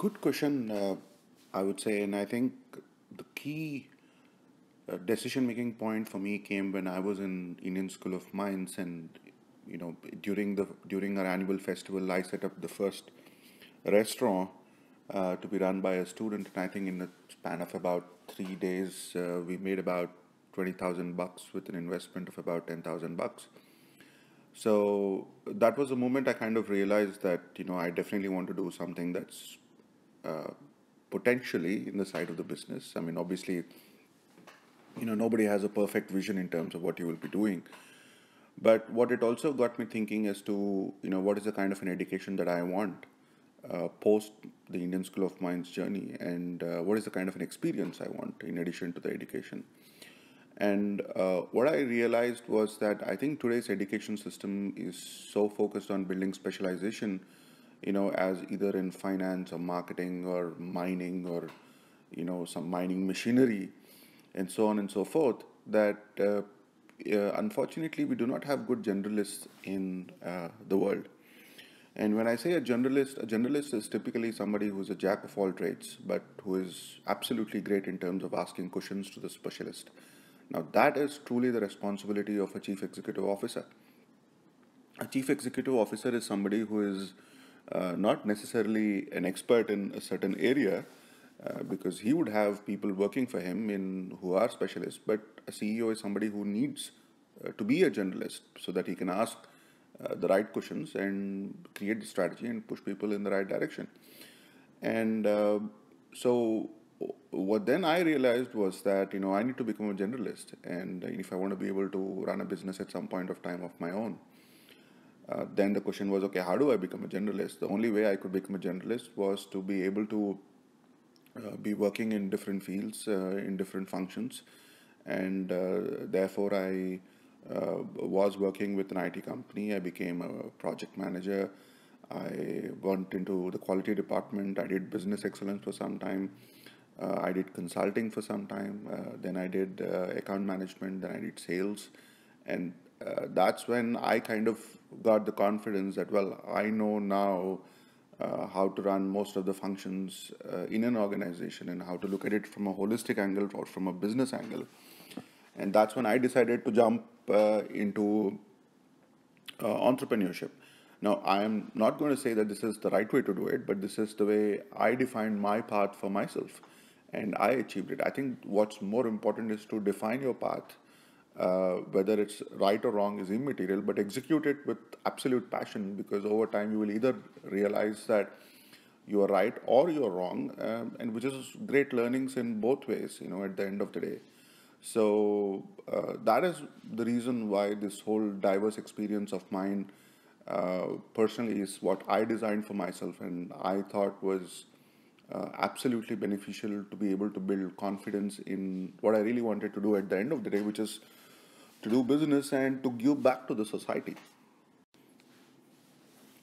Good question, I would say, and I think the key decision-making point for me came when I was in Indian School of Mines, and during our annual festival, I set up the first restaurant to be run by a student, and I think in the span of about 3 days, we made about $20,000 with an investment of about $10,000. So that was the moment I kind of realized that I definitely want to do something that's uh, potentially in the side of the business. I mean, obviously, nobody has a perfect vision in terms of what you will be doing. But what it also got me thinking as to, what is the kind of an education that I want post the Indian School of Mines journey, and what is the kind of an experience I want in addition to the education. And what I realized was that I think today's education system is so focused on building specialization, as either in finance or marketing or mining or, some mining machinery and so on and so forth, that unfortunately we do not have good generalists in the world. And when I say a generalist is typically somebody who's a jack of all trades, but who is absolutely great in terms of asking questions to the specialist. Now, that is truly the responsibility of a chief executive officer. A chief executive officer is somebody who is not necessarily an expert in a certain area, because he would have people working for him who are specialists, but a CEO is somebody who needs to be a generalist so that he can ask the right questions and create the strategy and push people in the right direction. And so what then I realized was that I need to become a generalist, and if I want to be able to run a business at some point of time of my own. Then the question was, okay, how do I become a generalist? The only way I could become a generalist was to be able to be working in different fields, in different functions, and therefore I was working with an IT company. I became a project manager. I went into the quality department. I did business excellence for some time. I did consulting for some time. Then I did account management. Then I did sales. And that's when I kind of got the confidence that, well, I know now how to run most of the functions in an organization and how to look at it from a holistic angle or from a business angle. And that's when I decided to jump into entrepreneurship. Now, I am not going to say that this is the right way to do it, but this is the way I defined my path for myself, and I achieved it. I think what's more important is to define your path. Whether it's right or wrong is immaterial, but execute it with absolute passion, because over time you will either realize that you are right or you're wrong, and which is great learnings in both ways, at the end of the day. So that is the reason why this whole diverse experience of mine personally is what I designed for myself, and I thought was absolutely beneficial to be able to build confidence in what I really wanted to do at the end of the day, which is to do business and to give back to the society.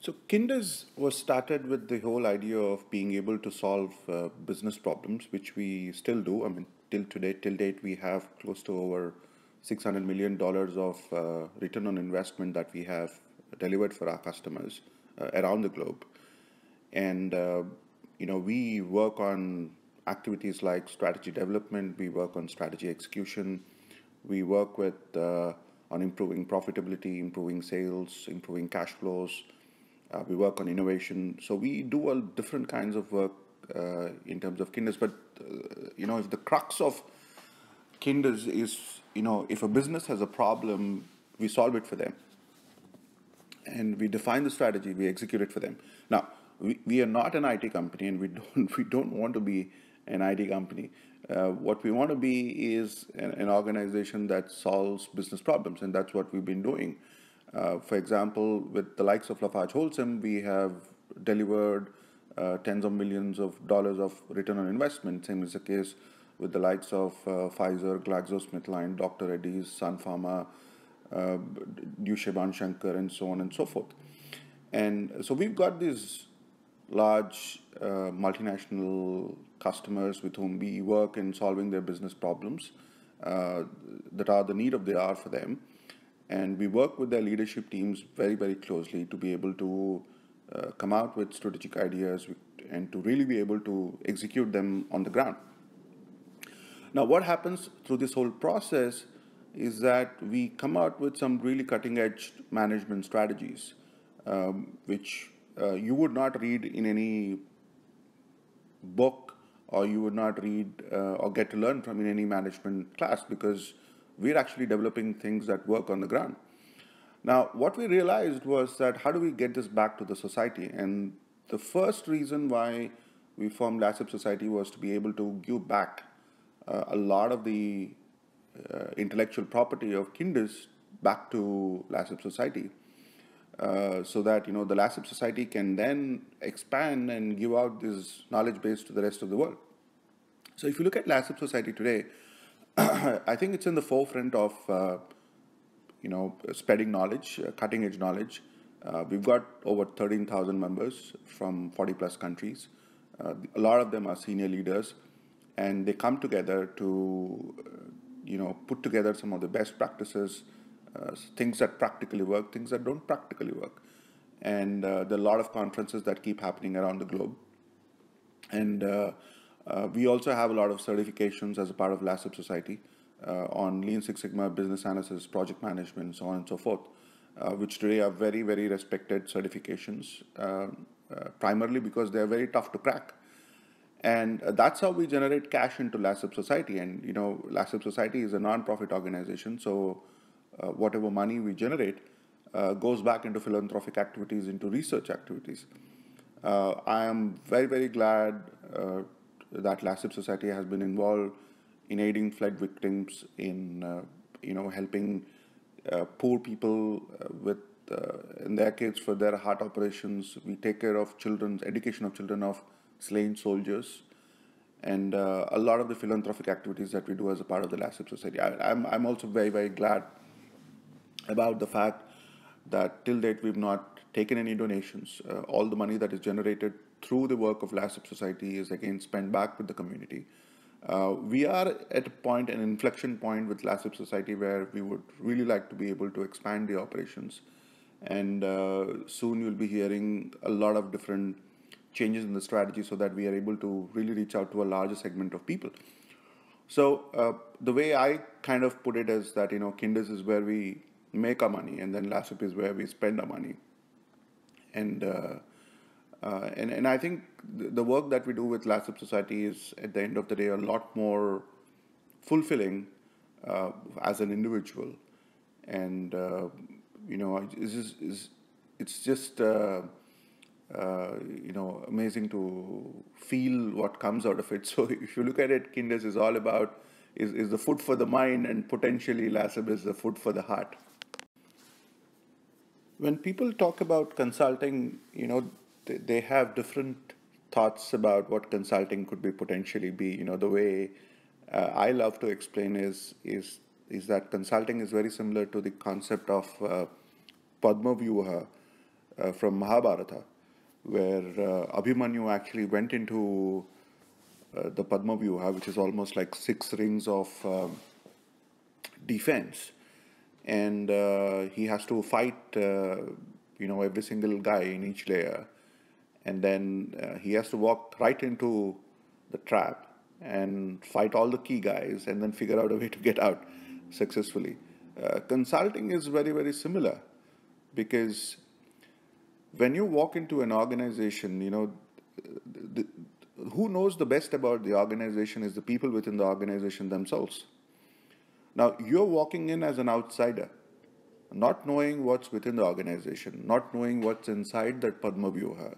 So KINDUZ was started with the whole idea of being able to solve business problems, which we still do. I mean, till date, we have close to over $600 million of return on investment that we have delivered for our customers around the globe. And, we work on activities like strategy development, we work on strategy execution, we work with on improving profitability, improving sales, improving cash flows. We work on innovation. So we do all different kinds of work in terms of KINDUZ. But if the crux of KINDUZ is, if a business has a problem, we solve it for them, and we define the strategy, we execute it for them. Now, we are not an IT company, and we don't want to be an IT company. What we want to be is an organization that solves business problems, and that's what we've been doing. For example, with the likes of Lafarge Holcim, we have delivered tens of millions of dollars of return on investment. Same is the case with the likes of Pfizer, GlaxoSmithKline, Dr. Reddy's, Sun Pharma, Dushaban Shankar, and so on and so forth. And so we've got these large multinational customers with whom we work in solving their business problems that are the need of the hour for them. And we work with their leadership teams very, very closely to be able to come out with strategic ideas, and to really be able to execute them on the ground. Now, what happens through this whole process is that we come out with some really cutting-edge management strategies, which you would not read in any book, or you would not read or get to learn from in any management class, because we're actually developing things that work on the ground. Now, what we realized was that how do we get this back to the society? And the first reason why we formed LASSIB Society was to be able to give back a lot of the intellectual property of KINDUZ back to LASSIB Society, so that the LASSIB Society can then expand and give out this knowledge base to the rest of the world. So if you look at LASSIB Society today, I think it's in the forefront of spreading knowledge, cutting edge knowledge. We've got over 13,000 members from 40 plus countries. A lot of them are senior leaders, and they come together to put together some of the best practices, things that practically work, things that don't practically work. And there are a lot of conferences that keep happening around the globe. And we also have a lot of certifications as a part of LASSIB Society on Lean Six Sigma, business analysis, project management, so on and so forth, which today are very, very respected certifications, primarily because they're very tough to crack. And that's how we generate cash into LASSIB Society. And LASSIB Society is a non-profit organization, so whatever money we generate goes back into philanthropic activities, into research activities. I am very, very glad that LASSIB Society has been involved in aiding flood victims, in helping poor people with in their kids for their heart operations. We take care of children's education of children of slain soldiers, and a lot of the philanthropic activities that we do as a part of the LASSIB Society. I'm also very, very glad about the fact that till date we've not taken any donations. All the money that is generated through the work of LASSIB Society is again spent back with the community. We are at a point, an inflection point with LASSIB Society, where we would really like to be able to expand the operations. And soon you'll be hearing a lot of different changes in the strategy so that we are able to really reach out to a larger segment of people. So the way I kind of put it is that, KINDUZ is where we make our money, and then LASSIB is where we spend our money. And I think the work that we do with LASSIB Society is, at the end of the day, a lot more fulfilling as an individual. And, it's just amazing to feel what comes out of it. So if you look at it, KINDUZ is all about, is the food for the mind, and potentially LASSIB is the food for the heart. When people talk about consulting, they have different thoughts about what consulting could be potentially be. The way I love to explain is that consulting is very similar to the concept of Padma Vyuha from Mahabharata, where Abhimanyu actually went into the Padma Vyuha, which is almost like 6 rings of defense. And he has to fight, every single guy in each layer. And then he has to walk right into the trap and fight all the key guys, and then figure out a way to get out successfully. Consulting is very, very similar, because when you walk into an organization, who knows the best about the organization is the people within the organization themselves. Now, you're walking in as an outsider, not knowing what's within the organization, not knowing what's inside that Padma Vyuha.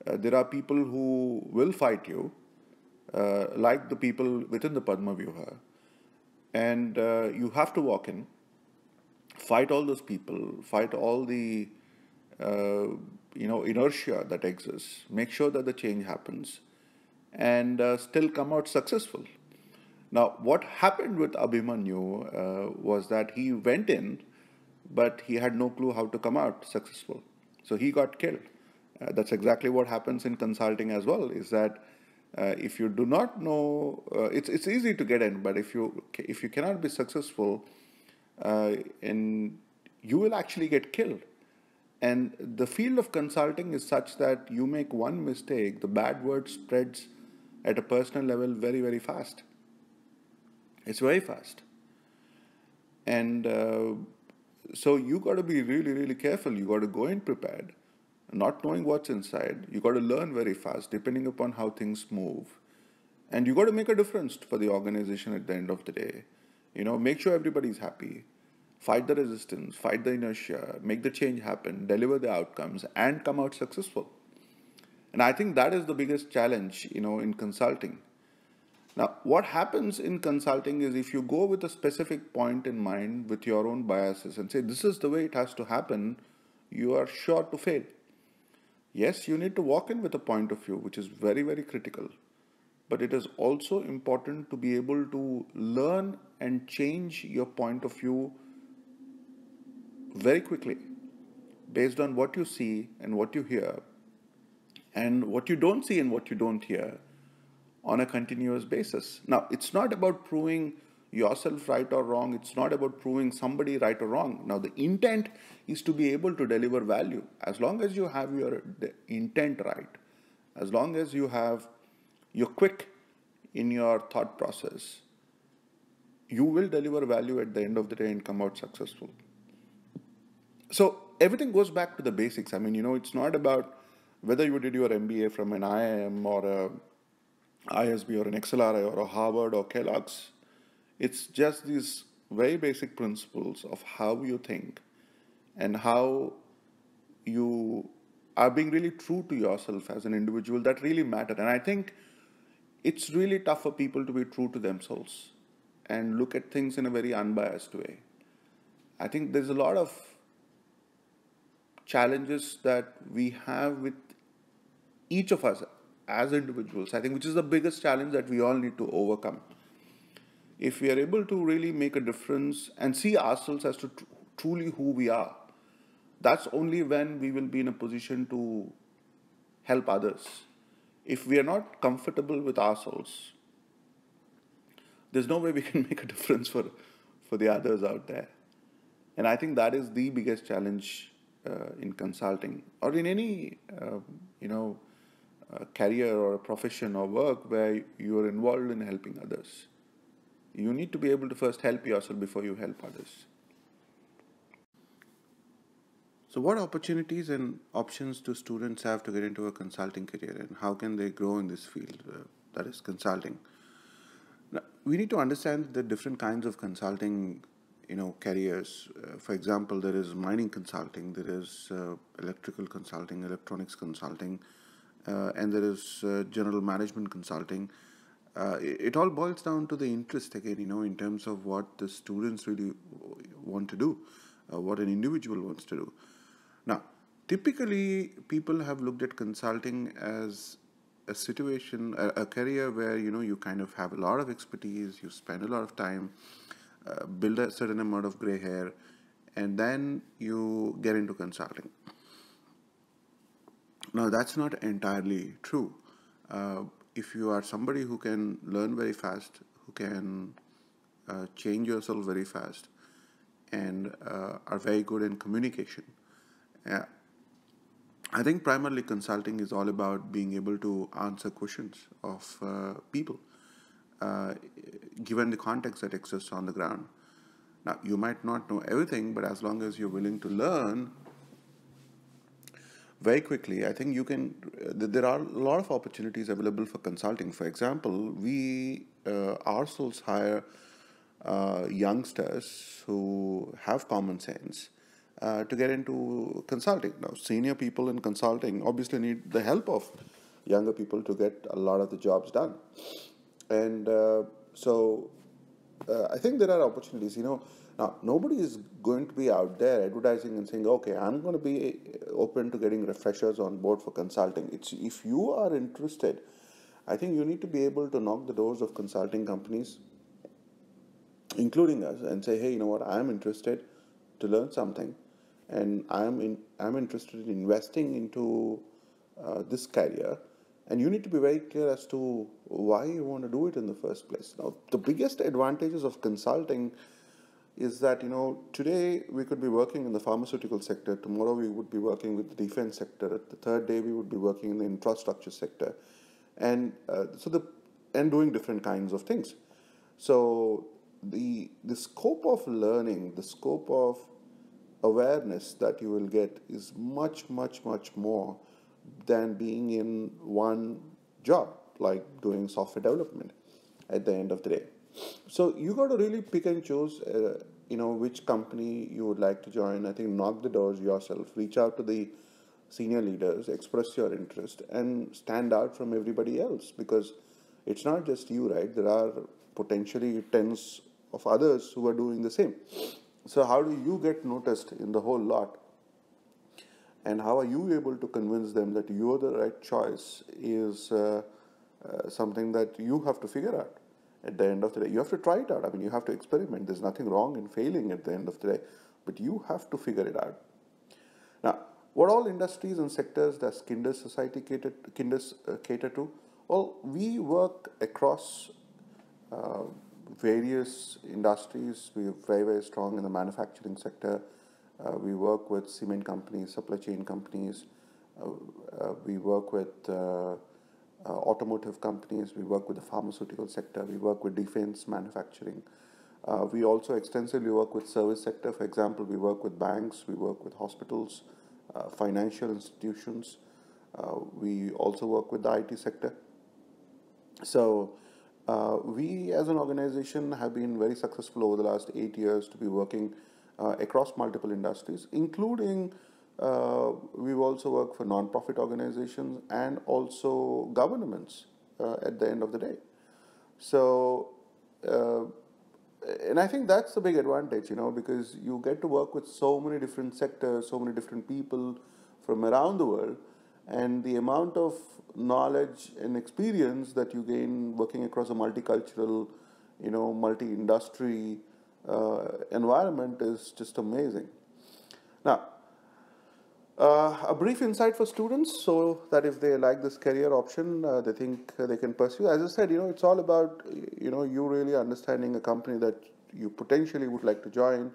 There are people who will fight you, like the people within the Padma Vyuha. And you have to walk in, fight all those people, fight all the inertia that exists, make sure that the change happens, and still come out successful. Now, what happened with Abhimanyu was that he went in, but he had no clue how to come out successful. So he got killed. That's exactly what happens in consulting as well, is that if you do not know, it's easy to get in, but if you cannot be successful, and you will actually get killed. And the field of consulting is such that you make one mistake, the bad word spreads at a personal level very, very fast. It's very fast. And so you got to be really, really careful. You got to go in prepared, not knowing what's inside. You got to learn very fast, depending upon how things move. And you got to make a difference for the organization at the end of the day. Make sure everybody's happy. Fight the resistance, fight the inertia, make the change happen, deliver the outcomes, and come out successful. And I think that is the biggest challenge, in consulting. Now, what happens in consulting is if you go with a specific point in mind with your own biases and say, this is the way it has to happen, you are sure to fail. Yes, you need to walk in with a point of view, which is very, very critical. But it is also important to be able to learn and change your point of view very quickly based on what you see and what you hear and what you don't see and what you don't hear on a continuous basis. Now, it's not about proving yourself right or wrong. It's not about proving somebody right or wrong. Now, the intent is to be able to deliver value. As long as you have your intent right, as long as you're quick in your thought process, you will deliver value at the end of the day and come out successful. So everything goes back to the basics. I mean, it's not about whether you did your MBA from an IIM or a ISB or an XLRI or a Harvard or Kellogg's. It's just these very basic principles of how you think and how you are being really true to yourself as an individual that really matter. And I think it's really tough for people to be true to themselves and look at things in a very unbiased way. I think there's a lot of challenges that we have with each of us as individuals, I think, which is the biggest challenge that we all need to overcome. If we are able to really make a difference and see ourselves as to truly who we are, that's only when we will be in a position to help others. If we are not comfortable with ourselves, there's no way we can make a difference for the others out there. And I think that is the biggest challenge in consulting or in any career or a profession or work where you are involved in helping others. You need to be able to first help yourself before you help others. So what opportunities and options do students have to get into a consulting career, and how can they grow in this field, that is consulting? Now, we need to understand the different kinds of consulting careers. For example, there is mining consulting, there is electrical consulting, electronics consulting, and there is general management consulting. It all boils down to the interest again, in terms of what the students really want to do, what an individual wants to do. Now, typically people have looked at consulting as a situation, a career where, you kind of have a lot of expertise, you spend a lot of time, build a certain amount of gray hair, and then you get into consulting. Now, that's not entirely true. If you are somebody who can learn very fast, who can change yourself very fast, and are very good in communication, I think primarily consulting is all about being able to answer questions of people, given the context that exists on the ground. Now, you might not know everything, but as long as you're willing to learn very quickly, I think you can. There are a lot of opportunities available for consulting. For example, we ourselves hire youngsters who have common sense to get into consulting. Now, senior people in consulting obviously need the help of younger people to get a lot of the jobs done. And so I think there are opportunities. Now, nobody is going to be out there advertising and saying, okay, I'm going to be open to getting refreshers on board for consulting. If you are interested, I think you need to be able to knock the doors of consulting companies, including us, and say, hey, you know what, I'm interested to learn something, and I'm interested in investing into this career. And you need to be very clear as to why you want to do it in the first place. Now, the biggest advantages of consulting is that, today we could be working in the pharmaceutical sector, tomorrow we would be working with the defense sector, the third day we would be working in the infrastructure sector, and and doing different kinds of things. So the scope of learning, the scope of awareness that you will get is much, much, much more than being in one job, like doing software development at the end of the day. So you got to really pick and choose, which company you would like to join. I think knock the doors yourself, reach out to the senior leaders, express your interest, and stand out from everybody else, because it's not just you, right? There are potentially tens of others who are doing the same. So how do you get noticed in the whole lot? And how are you able to convince them that you're the right choice is something that you have to figure out at the end of the day. You have to try it out. I mean, you have to experiment. There's nothing wrong in failing at the end of the day, but you have to figure it out. Now, what all industries and sectors does KINDUZ Society cater to? Well, we work across various industries. We're very, very strong in the manufacturing sector. We work with cement companies, supply chain companies. We work with automotive companies. We work with the pharmaceutical sector. We work with defense manufacturing. We also extensively work with service sector. For example, we work with banks. We work with hospitals, financial institutions. We also work with the IT sector. So we as an organization have been very successful over the last 8 years to be working across multiple industries, including we've also worked for non-profit organizations and also governments at the end of the day. So, and I think that's the big advantage, because you get to work with so many different sectors, so many different people from around the world, and the amount of knowledge and experience that you gain working across a multicultural, multi-industry environment is just amazing. Now, a brief insight for students, so that if they like this career option, they think they can pursue. As I said, it's all about, you really understanding a company that you potentially would like to join,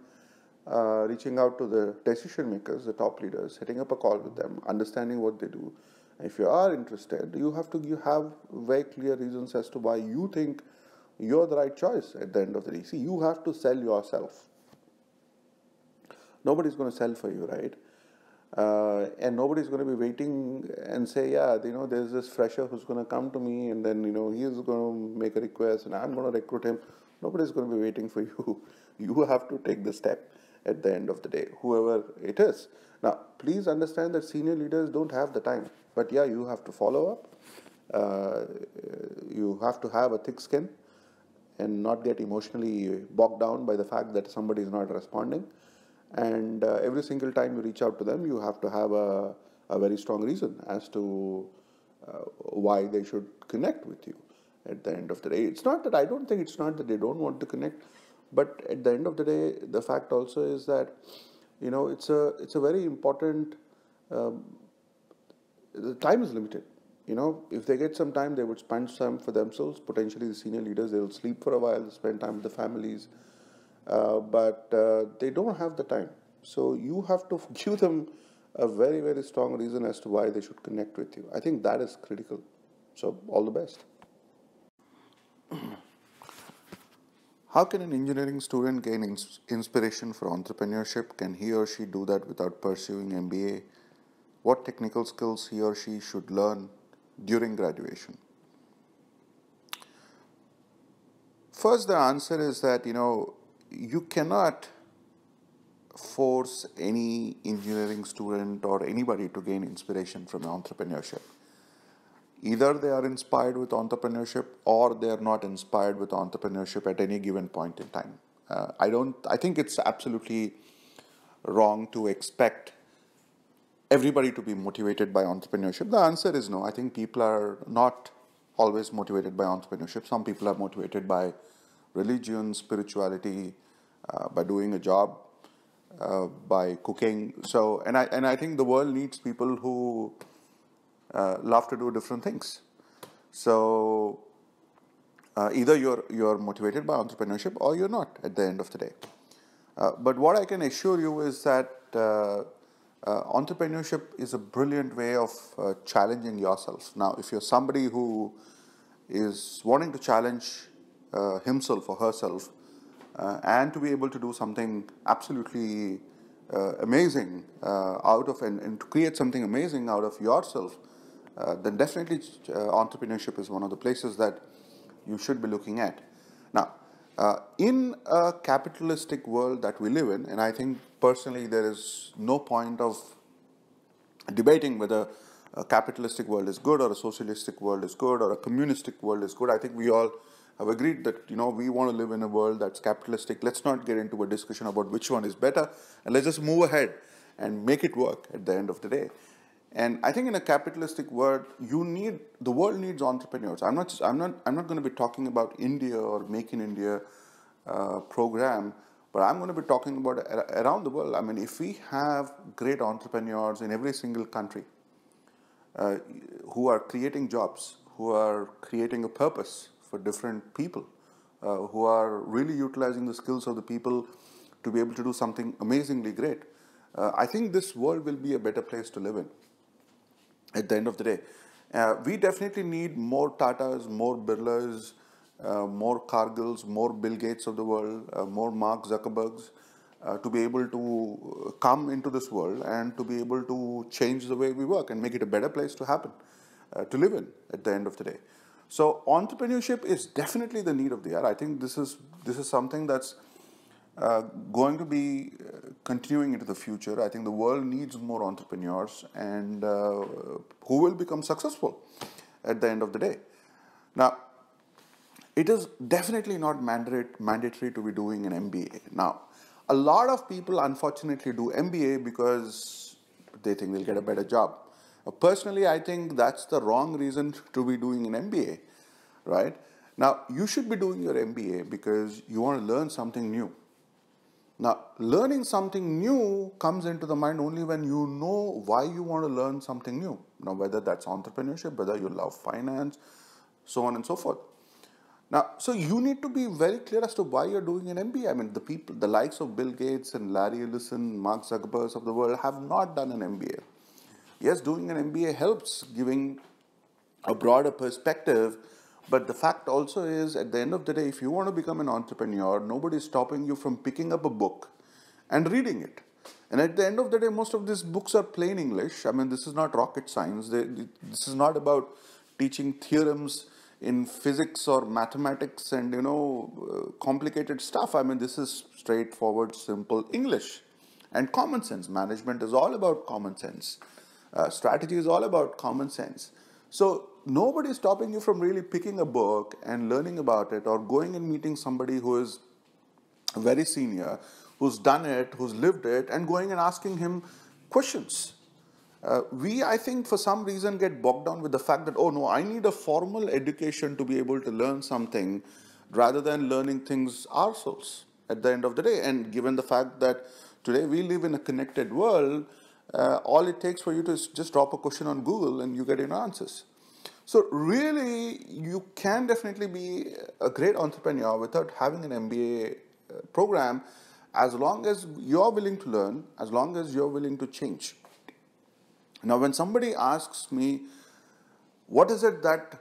reaching out to the decision makers, the top leaders, setting up a call with them, understanding what they do. If you are interested, you have very clear reasons as to why you think you're the right choice at the end of the day. See, you have to sell yourself. Nobody's going to sell for you, right? And nobody's going to be waiting and say, yeah, there's this fresher who's going to come to me and then, he's going to make a request and I'm going to recruit him. Nobody's going to be waiting for you. You have to take the step at the end of the day, whoever it is. Now, please understand that senior leaders don't have the time. But yeah, you have to follow up. You have to have a thick skin and not get emotionally bogged down by the fact that somebody is not responding. And every single time you reach out to them, you have to have a very strong reason as to why they should connect with you at the end of the day. It's not that, I don't think it's not that they don't want to connect, but at the end of the day, the fact also is that, it's a very important, the time is limited. If they get some time, they would spend some for themselves. Potentially the senior leaders, they'll sleep for a while, spend time with the families. But they don't have the time. So you have to give them a very, very strong reason as to why they should connect with you. I think that is critical. So all the best. How can an engineering student gain inspiration for entrepreneurship? Can he or she do that without pursuing MBA? What technical skills he or she should learn during graduation? First, the answer is that, you cannot force any engineering student or anybody to gain inspiration from entrepreneurship. Either they are inspired with entrepreneurship or they are not inspired with entrepreneurship at any given point in time. I think it's absolutely wrong to expect everybody to be motivated by entrepreneurship. The answer is no. I think people are not always motivated by entrepreneurship. Some people are motivated by religion, spirituality, by doing a job, by cooking. So, and I think the world needs people who love to do different things. So, either you're motivated by entrepreneurship or you're not at the end of the day. But what I can assure you is that entrepreneurship is a brilliant way of challenging yourself. Now, if you're somebody who is wanting to challenge himself or herself and to be able to do something absolutely amazing out of and to create something amazing out of yourself, then definitely entrepreneurship is one of the places that you should be looking at. Now, in a capitalistic world that we live in, and I think personally there is no point of debating whether a capitalistic world is good or a socialistic world is good or a communistic world is good. I think we all have agreed that we want to live in a world that's capitalistic. Let's not get into a discussion about which one is better, and let's just move ahead and make it work at the end of the day. And I think in a capitalistic world, the world needs entrepreneurs. I'm not going to be talking about India or Make in India program, but I'm going to be talking about around the world. I mean, if we have great entrepreneurs in every single country who are creating jobs, who are creating a purpose for different people, who are really utilizing the skills of the people to be able to do something amazingly great, I think this world will be a better place to live in at the end of the day. We definitely need more Tatas, more Birlas, more Cargills, more Bill Gates of the world, more Mark Zuckerbergs, to be able to come into this world and to be able to change the way we work and make it a better place to to live in at the end of the day. So entrepreneurship is definitely the need of the hour. I think this is something that's going to be continuing into the future. I think the world needs more entrepreneurs and who will become successful at the end of the day. Now, it is definitely not mandatory to be doing an MBA. Now, a lot of people unfortunately do MBA because they think they'll get a better job. Personally, I think that's the wrong reason to be doing an MBA, right? Now, you should be doing your MBA because you want to learn something new. Now, learning something new comes into the mind only when you know why you want to learn something new. Now, whether that's entrepreneurship, whether you love finance, so on and so forth. Now, so you need to be very clear as to why you're doing an MBA. I mean, the likes of Bill Gates and Larry Ellison, Mark Zuckerberg of the world have not done an MBA. Yes, doing an MBA helps giving a broader perspective, but the fact also is, at the end of the day, if you want to become an entrepreneur, nobody is stopping you from picking up a book and reading it. And at the end of the day, most of these books are plain English. I mean, this is not rocket science. This is not about teaching theorems in physics or mathematics and, complicated stuff. I mean, this is straightforward, simple English and common sense. Management is all about common sense. Strategy is all about common sense. So nobody is stopping you from really picking a book and learning about it, or going and meeting somebody who is very senior, who's done it, who's lived it, and going and asking him questions. I think, for some reason get bogged down with the fact that, oh no, I need a formal education to be able to learn something, rather than learning things ourselves at the end of the day. And given the fact that today we live in a connected world, all it takes for you to just drop a question on Google and you get your answers. So really, you can definitely be a great entrepreneur without having an MBA program, as long as you're willing to learn, as long as you're willing to change. Now, when somebody asks me, what is it that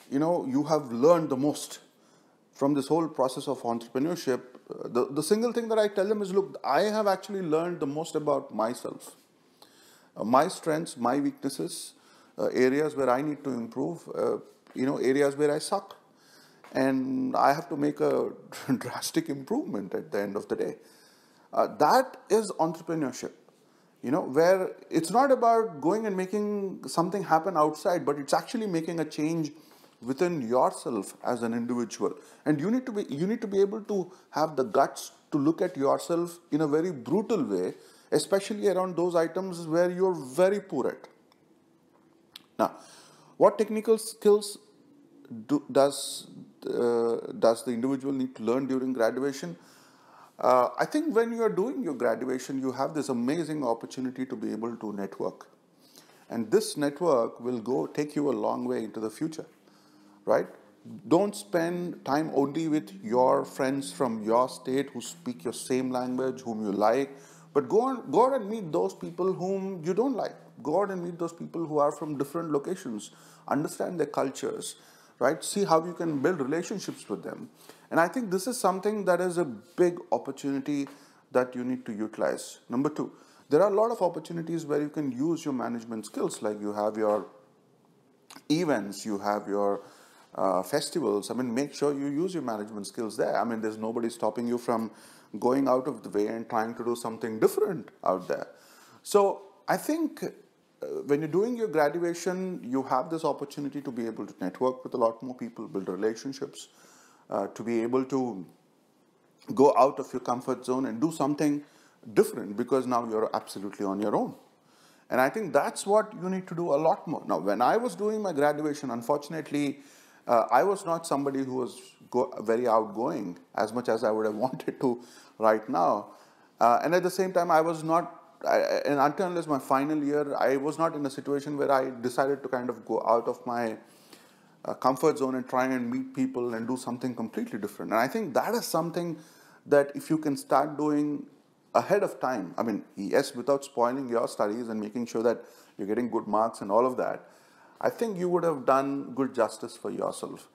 you have learned the most from this whole process of entrepreneurship, the single thing that I tell them is, look, I have actually learned the most about myself, my strengths, my weaknesses, areas where I need to improve, areas where I suck. And I have to make a drastic improvement at the end of the day. That is entrepreneurship, where it's not about going and making something happen outside, but it's actually making a change within yourself as an individual. And you need to be able to have the guts to look at yourself in a very brutal way, especially around those items where you're very poor at. Now, what technical skills does the individual need to learn during graduation? I think when you are doing your graduation, you have this amazing opportunity to be able to network. And this network will take you a long way into the future, right? Don't spend time only with your friends from your state who speak your same language, whom you like, but go out and meet those people whom you don't like. Go out and meet those people who are from different locations. Understand their cultures, right? See how you can build relationships with them. And I think this is something that is a big opportunity that you need to utilize. Number two, there are a lot of opportunities where you can use your management skills, like you have your events, you have your festivals. I mean, make sure you use your management skills there. I mean, there's nobody stopping you from going out of the way and trying to do something different out there. So I think when you're doing your graduation, you have this opportunity to be able to network with a lot more people, build relationships, to be able to go out of your comfort zone and do something different, because now you're absolutely on your own. And I think that's what you need to do a lot more. Now, when I was doing my graduation, unfortunately, I was not somebody who was very outgoing as much as I would have wanted to right now. And at the same time, I was not, and until unless my final year, I was not in a situation where I decided to kind of go out of my comfort zone and try and meet people and do something completely different. And I think that is something that if you can start doing ahead of time, I mean, yes, without spoiling your studies and making sure that you're getting good marks and all of that, I think you would have done good justice for yourself.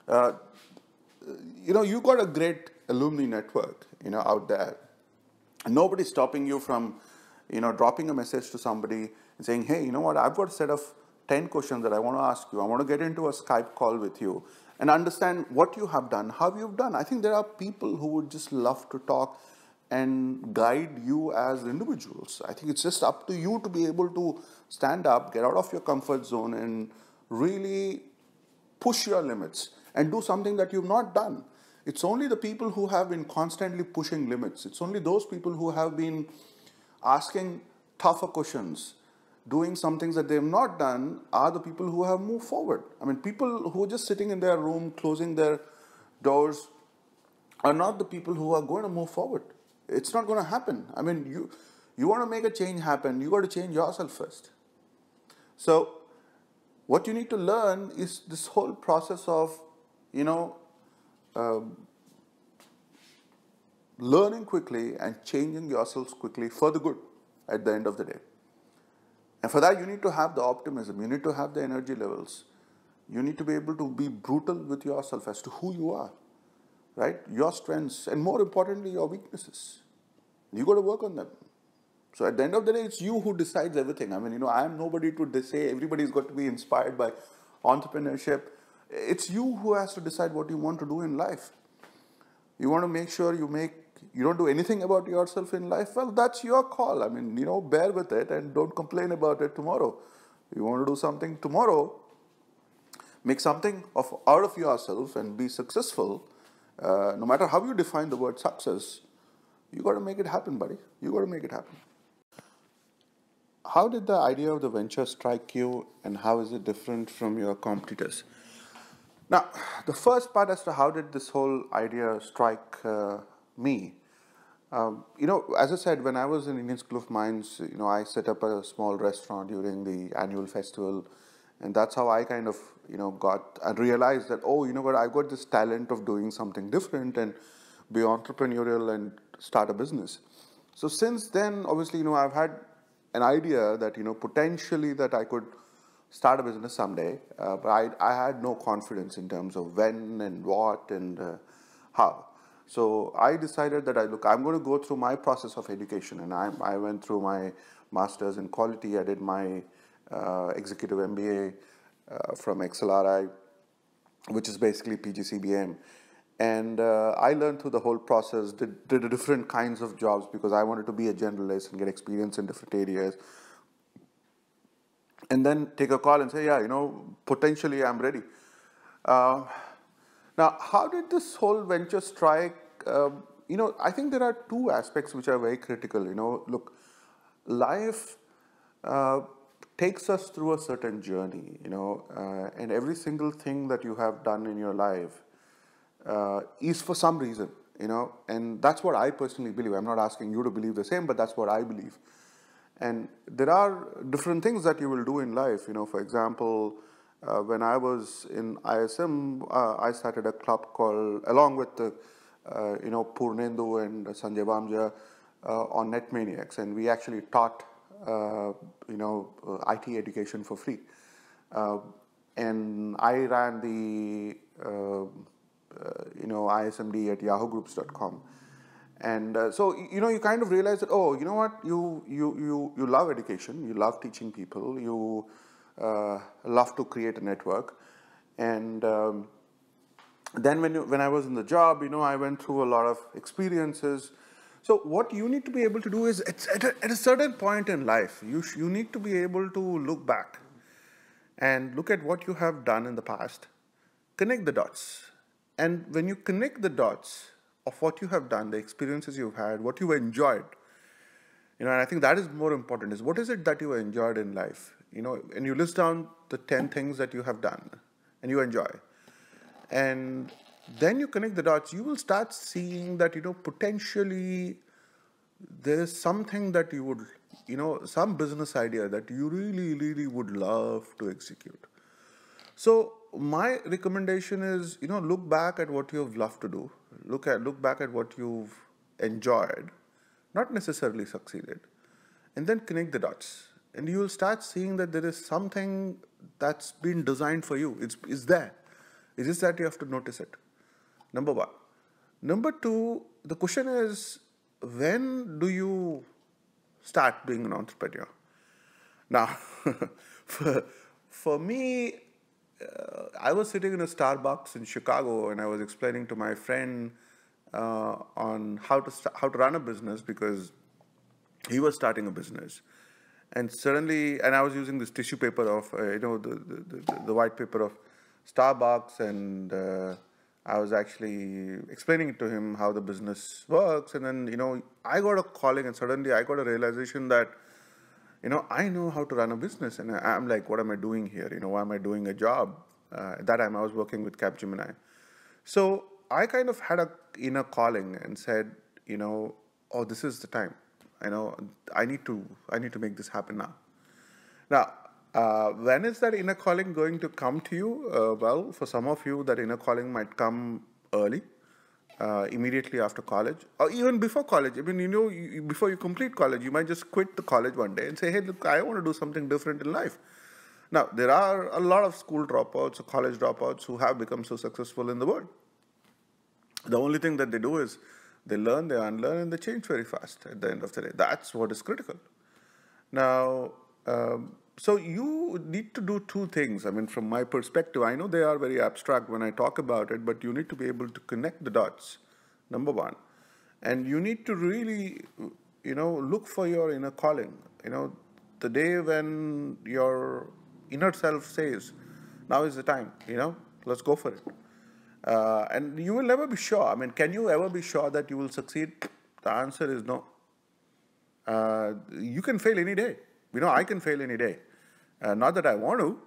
You got a great alumni network, out there. And nobody's stopping you from, dropping a message to somebody and saying, hey, you know what, I've got a set of 10 questions that I want to ask you. I want to get into a Skype call with you and understand what you have done, how you've done. I think there are people who would just love to talk and guide you as individuals. I think it's just up to you to be able to stand up, get out of your comfort zone and really push your limits and do something that you've not done. It's only the people who have been constantly pushing limits. It's only those people who have been asking tougher questions, doing some things that they have not done, are the people who have moved forward. I mean, people who are just sitting in their room, closing their doors, are not the people who are going to move forward. It's not going to happen. I mean, you want to make a change happen, you got to change yourself first. So what you need to learn is this whole process of, learning quickly and changing yourselves quickly for the good at the end of the day. And for that, you need to have the optimism. You need to have the energy levels. You need to be able to be brutal with yourself as to who you are, right? Your strengths, and more importantly, your weaknesses. You got to work on them. So at the end of the day, it's you who decides everything. I mean, I am nobody to say everybody's got to be inspired by entrepreneurship. It's you who has to decide what you want to do in life. You want to make sure you don't do anything about yourself in life. Well, that's your call. I mean, bear with it and don't complain about it tomorrow. You want to do something tomorrow, make something out of yourself and be successful. No matter how you define the word success, you got to make it happen, buddy. You got to make it happen. How did the idea of the venture strike you, and how is it different from your competitors? Now, the first part as to how did this whole idea strike me, as I said, when I was in Indian School of Mines, I set up a small restaurant during the annual festival, and that's how I kind of, got and realized that, oh, you know what, I've got this talent of doing something different and be entrepreneurial and start a business. So since then, obviously, I've had an idea that, potentially that I could start a business someday, but I had no confidence in terms of when and what and how. So I decided that I'm going to go through my process of education, and I went through my master's in quality. I did my executive MBA from XLRI, which is basically PGCBM. And I learned through the whole process, did different kinds of jobs because I wanted to be a generalist and get experience in different areas. And then take a call and say, yeah, potentially I'm ready. Now, how did this whole venture strike? I think there are two aspects which are very critical. Look, life takes us through a certain journey, and every single thing that you have done in your life is for some reason, and that's what I personally believe. I'm not asking you to believe the same, but that's what I believe. And there are different things that you will do in life. For example, when I was in ISM, I started a club called, along with Purnendu and Sanjay Vamja, on Net Maniacs, and we actually taught IT education for free. And I ran the ISMD at yahoogroups.com. And so, you kind of realize that, oh, you know what, you love education, you love teaching people, you love to create a network. And then when I was in the job, I went through a lot of experiences. So what you need to be able to do is, at a certain point in life, you need to be able to look back and look at what you have done in the past, connect the dots. And when you connect the dots of what you have done, the experiences you've had, what you enjoyed, and I think that is more important, is what is it that you enjoyed in life? And you list down the 10 things that you have done and you enjoy. And then you connect the dots, you will start seeing that, potentially there is something that you would, some business idea that you really, really would love to execute. So my recommendation is, look back at what you've loved to do. Look back at what you've enjoyed, not necessarily succeeded, and then connect the dots. And you will start seeing that there is something that's been designed for you. It's there. It's just that you have to notice it. Number one. Number two, the question is, when do you start being an entrepreneur? Now, for me, I was sitting in a Starbucks in Chicago, and I was explaining to my friend on how to run a business, because he was starting a business. And suddenly, I was using this tissue paper of, the white paper of Starbucks, and I was actually explaining it to him how the business works. And then, I got a calling, and suddenly I got a realization that, I know how to run a business. And I'm like, what am I doing here? Why am I doing a job? At that time, I was working with Capgemini. So I kind of had a inner calling and said, oh, this is the time. I need to make this happen now. Now, when is that inner calling going to come to you? Well, for some of you, that inner calling might come early, immediately after college, or even before college. I mean, before you complete college, you might just quit the college one day and say, hey, look, I want to do something different in life. Now, there are a lot of school dropouts or college dropouts who have become so successful in the world. The only thing that they do is they learn, they unlearn, and they change very fast at the end of the day. That's what is critical. Now, so you need to do two things. I mean, from my perspective, I know they are very abstract when I talk about it, but you need to be able to connect the dots, number one. And you need to really, look for your inner calling. The day when your inner self says, now is the time, let's go for it. And you will never be sure. I mean, can you ever be sure that you will succeed? The answer is no. You can fail any day. I can fail any day. Not that I want to,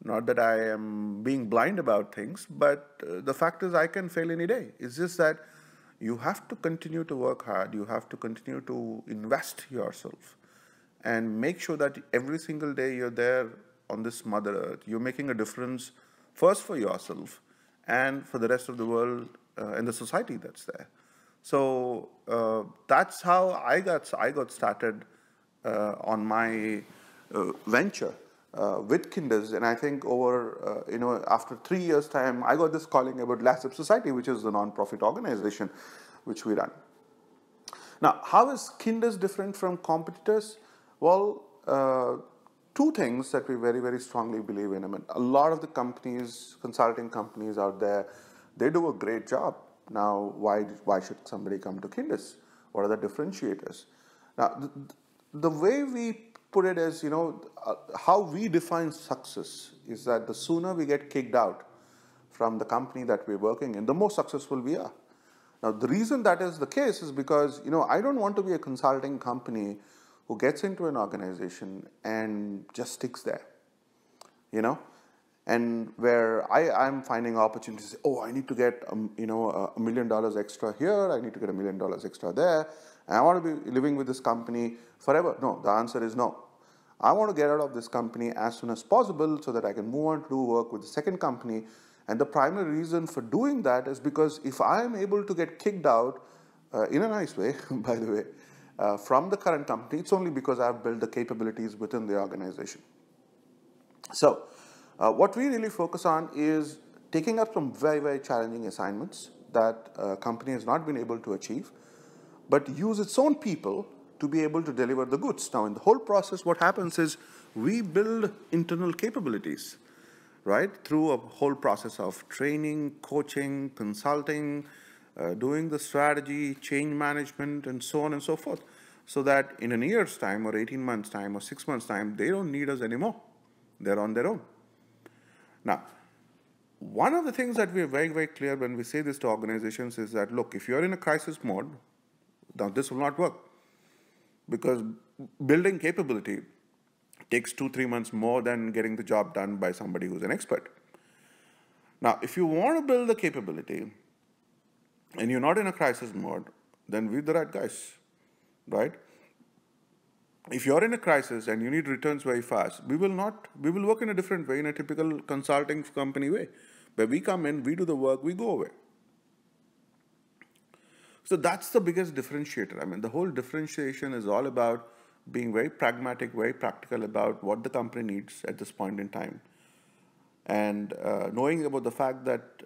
not that I am being blind about things, but the fact is I can fail any day. It's just that you have to continue to work hard. You have to continue to invest yourself and make sure that every single day you're there on this Mother Earth. You're making a difference first for yourself and for the rest of the world and the society that's there. So that's how I got started on my venture with KINDUZ. And I think over, after 3 years' time, I got this calling about LASSIB Society, which is the non-profit organization which we run. Now, how is KINDUZ different from competitors? Well, two things that we very, very strongly believe in. I mean, a lot of the companies, consulting companies out there, they do a great job. Now, why should somebody come to KINDUZ? What are the differentiators? Now, the way we put it is, how we define success is that the sooner we get kicked out from the company that we're working in, the more successful we are. Now, the reason that is the case is because, I don't want to be a consulting company who gets into an organization and just sticks there, and where I'm finding opportunities. Oh, I need to get $1 million extra here. I need to get $1 million extra there. And I want to be living with this company forever. No, the answer is no. I want to get out of this company as soon as possible so that I can move on to do work with the second company. And the primary reason for doing that is because if I am able to get kicked out in a nice way, by the way, from the current company, it's only because I've built the capabilities within the organization. So what we really focus on is taking up some very, very challenging assignments that a company has not been able to achieve, but use its own people to be able to deliver the goods. Now, in the whole process, what happens is we build internal capabilities, right, through a whole process of training, coaching, consulting, doing the strategy, change management, and so on and so forth, so that in a year's time or 18 months' time or 6 months' time, they don't need us anymore. They're on their own. Now, one of the things that we are very, very clear when we say this to organizations is that, look, if you're in a crisis mode, now this will not work, because building capability takes 2-3 months more than getting the job done by somebody who's an expert. Now, if you want to build the capability and you're not in a crisis mode, then we're the right guys, right? If you're in a crisis and you need returns very fast, we will work in a different way, in a typical consulting company way, where we come in, we do the work, we go away. So that's the biggest differentiator. I mean, the whole differentiation is all about being very pragmatic, very practical about what the company needs at this point in time. And knowing about the fact that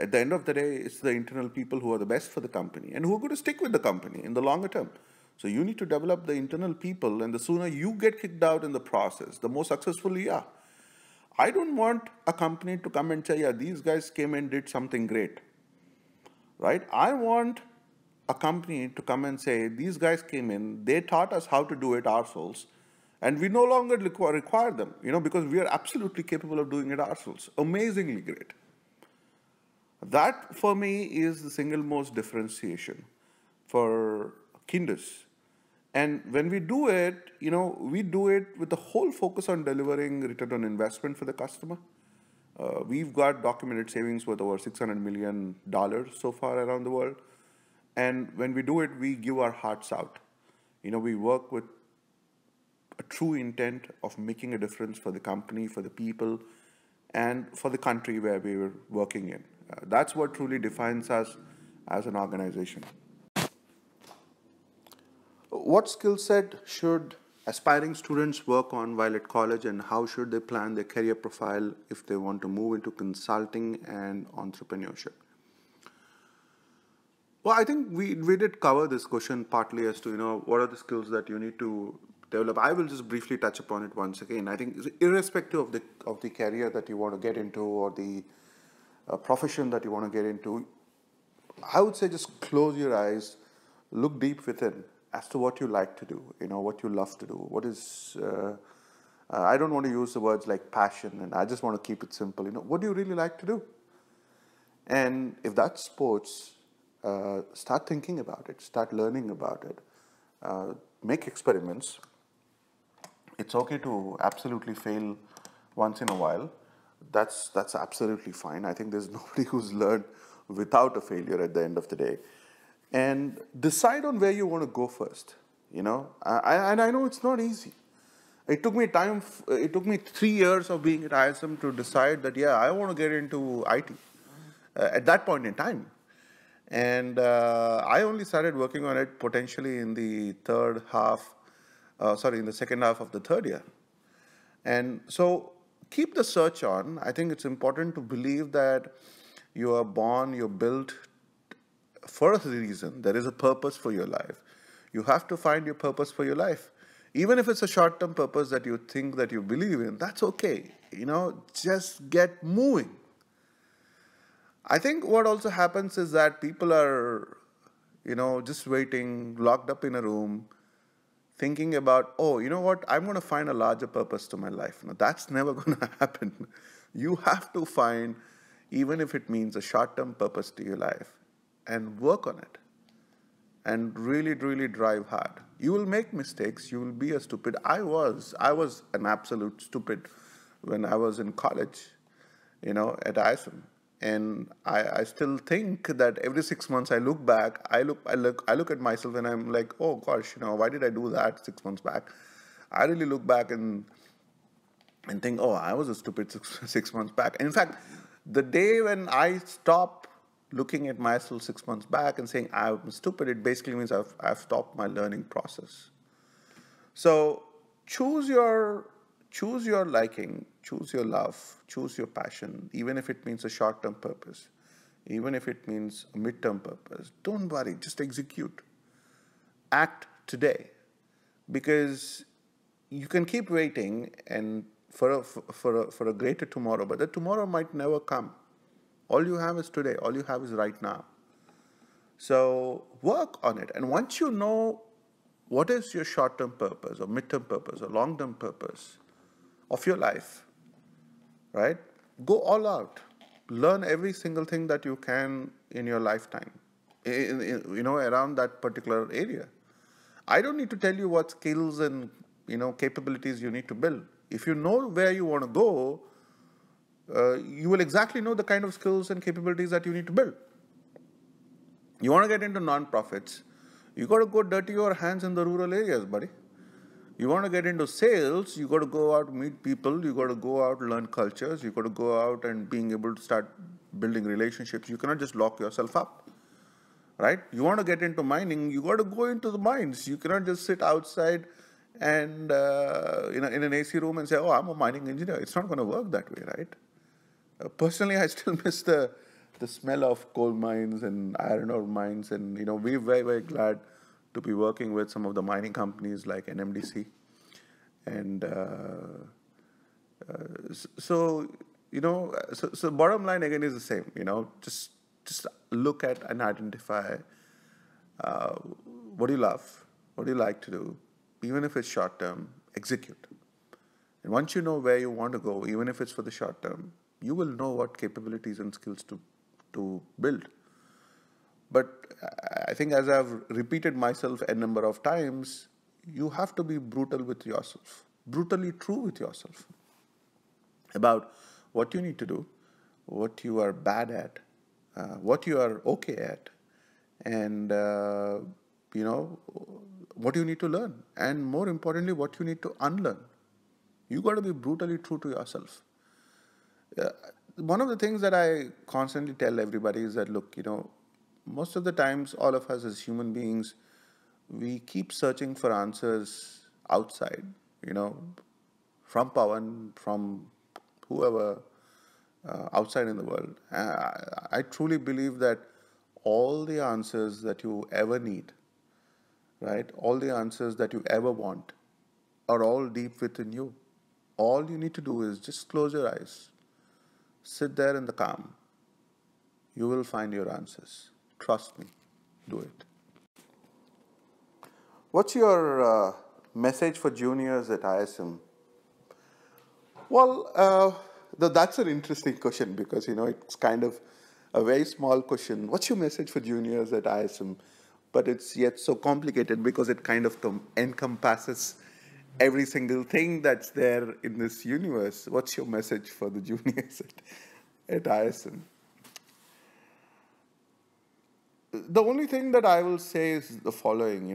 at the end of the day, it's the internal people who are the best for the company and who are going to stick with the company in the longer term. So you need to develop the internal people, and the sooner you get kicked out in the process, the more successful you are. I don't want a company to come and say, yeah, these guys came and did something great, right? I want a company to come and say, these guys came in, they taught us how to do it ourselves, and we no longer require them, because we are absolutely capable of doing it ourselves. Amazingly great. That, for me, is the single most differentiation for KINDUZ. And when we do it, we do it with the whole focus on delivering return on investment for the customer. We've got documented savings worth over $600 million so far around the world. And when we do it, we give our hearts out. We work with a true intent of making a difference for the company, for the people, and for the country where we were working in. That's what truly defines us as an organization. What skill set should aspiring students work on while at college, and how should they plan their career profile if they want to move into consulting and entrepreneurship? Well, I think we did cover this question partly as to, what are the skills that you need to develop. I will just briefly touch upon it once again. I think irrespective of the career that you want to get into or the profession that you want to get into, I would say just close your eyes, look deep within as to what you like to do, what you love to do. What is, I don't want to use the words like passion, and I just want to keep it simple. What do you really like to do? And if that's sports, start thinking about it, start learning about it, make experiments. It's okay to absolutely fail once in a while. That's absolutely fine. I think there's nobody who's learned without a failure at the end of the day. And decide on where you want to go first. And I know it's not easy. It took me 3 years of being at ISM to decide that, yeah, I want to get into IT at that point in time. And I only started working on it potentially in the in the second half of the third year. And so keep the search on. I think it's important to believe that you are born, you're built for a reason. There is a purpose for your life. You have to find your purpose for your life. Even if it's a short-term purpose that you think that you believe in, that's okay. Just get moving. I think what also happens is that people are, just waiting, locked up in a room, thinking about, oh, you know what, I'm going to find a larger purpose to my life. No, that's never going to happen. You have to find, even if it means a short-term purpose to your life, and work on it. And really, really drive hard. You will make mistakes. You will be a stupid. I was an absolute stupid when I was in college, at ISM. And I still think that every 6 months I look back, I look at myself and I'm like, oh gosh, why did I do that 6 months back? I really look back and think, oh, I was a stupid 6 months back. And in fact, the day when I stop looking at myself 6 months back and saying I'm stupid, it basically means I've stopped my learning process. So choose your liking, choose your love, choose your passion, even if it means a short-term purpose, even if it means a mid-term purpose. Don't worry, just execute. Act today, because you can keep waiting and for a greater tomorrow, but the tomorrow might never come. All you have is today. All you have is right now. So work on it. And once you know what is your short-term purpose or mid-term purpose or long-term purpose of your life, right? Go all out. Learn every single thing that you can in your lifetime, around that particular area. I don't need to tell you what skills and, capabilities you need to build. If you know where you want to go, you will exactly know the kind of skills and capabilities that you need to build. You want to get into non-profits, you got to go dirty your hands in the rural areas, buddy. You want to get into sales, you got to go out, meet people, you got to go out, learn cultures, you got to go out and being able to start building relationships. You cannot just lock yourself up, right? You want to get into mining, you got to go into the mines. You cannot just sit outside and in an AC room and say, oh, I'm a mining engineer. It's not going to work that way, right? Personally, I still miss the smell of coal mines and iron ore mines, and we're very, very glad to be working with some of the mining companies like NMDC. And so bottom line again is the same. Just look at and identify what do you love, what do you like to do, even if it's short term, execute. And once you know where you want to go, even if it's for the short term, you will know what capabilities and skills to build. But I think, as I've repeated myself a number of times, you have to be brutal with yourself, brutally true with yourself about what you need to do, what you are bad at, what you are okay at, and what you need to learn, and more importantly, what you need to unlearn. You got to be brutally true to yourself. One of the things that I constantly tell everybody is that, look, most of the times, all of us as human beings, we keep searching for answers outside, from Pavan, from whoever outside in the world. I truly believe that all the answers that you ever need, right, all the answers that you ever want are all deep within you. All you need to do is just close your eyes, sit there in the calm. You will find your answers. Trust me, do it. What's your message for juniors at ISM? Well, that's an interesting question, because, it's kind of a very small question. What's your message for juniors at ISM? But it's yet so complicated because it kind of encompasses every single thing that's there in this universe. What's your message for the juniors at ISM? The only thing that I will say is the following,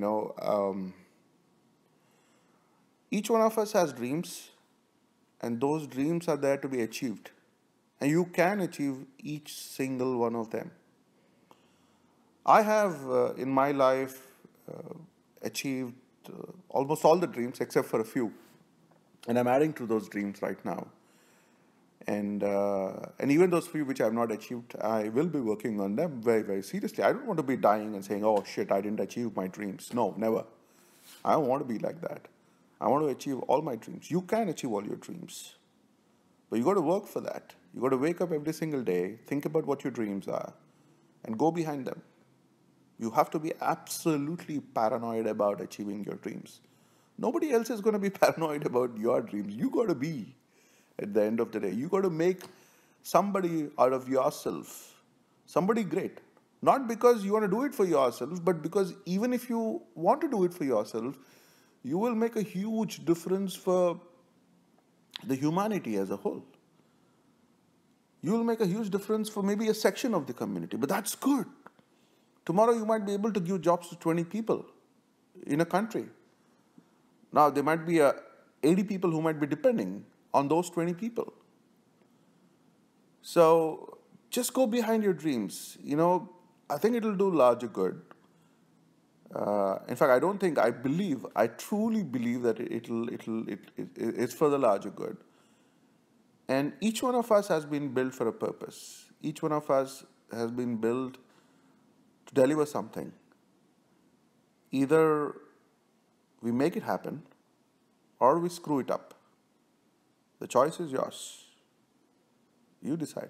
each one of us has dreams, and those dreams are there to be achieved. And you can achieve each single one of them. I have, in my life, achieved almost all the dreams except for a few. And I'm adding to those dreams right now. And even those few which I have not achieved, I will be working on them very, very seriously. I don't want to be dying and saying, oh shit, I didn't achieve my dreams. No, never. I don't want to be like that. I want to achieve all my dreams. You can achieve all your dreams, but you got to work for that. You got to wake up every single day, think about what your dreams are, and go behind them. You have to be absolutely paranoid about achieving your dreams. Nobody else is going to be paranoid about your dreams. You got to be. At the end of the day, you got to make somebody out of yourself, somebody great. Not because you want to do it for yourself, but because even if you want to do it for yourself, you will make a huge difference for the humanity as a whole. You will make a huge difference for maybe a section of the community, but that's good. Tomorrow you might be able to give jobs to 20 people in a country. Now, there might be 80 people who might be depending on those 20 people. So just go behind your dreams. I think it'll do larger good. In fact, I truly believe that it's for the larger good. And each one of us has been built for a purpose. Each one of us has been built to deliver something. Either we make it happen or we screw it up. The choice is yours. You decide.